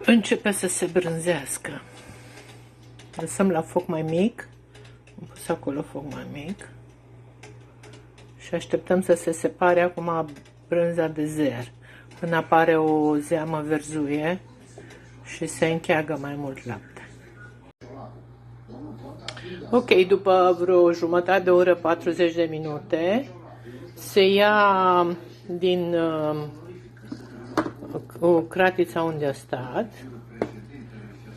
Începe să se brânzească. Lăsăm la foc mai mic. Am pus acolo foc mai mic. Și așteptăm să se separe acum brânza de zer. Până apare o zeamă verzuie și se încheagă mai mult lapte. Ok, după vreo jumătate de oră, 40 de minute, se ia din o cratiță unde a stat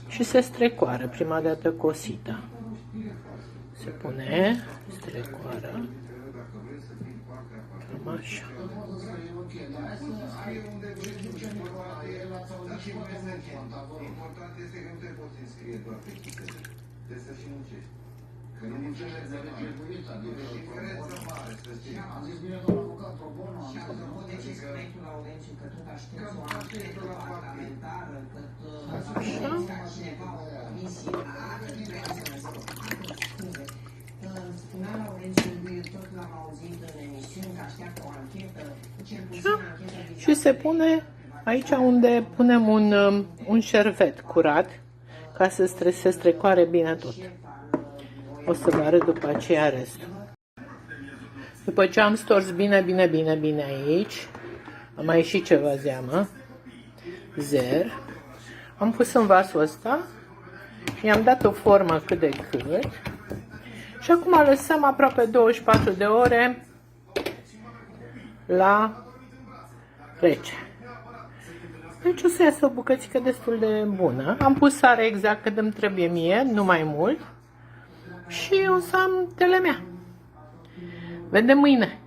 și se strecoară, prima dată cosită. Se pune, strecoară, cam așa. Și se pune aici unde punem un șervet curat ca să se strecoare bine tot. O să vă arăt după aceea restul. După ce am stors bine aici, am mai ieșit ceva zeamă, zer, am pus în vasul ăsta, i-am dat o formă cât de cât și acum lăsăm aproape 24 de ore la rece. Deci o să iasă o bucățică destul de bună. Am pus sare exact cât îmi trebuie mie, nu mai mult. Și o să am telemea. Vedem mâine!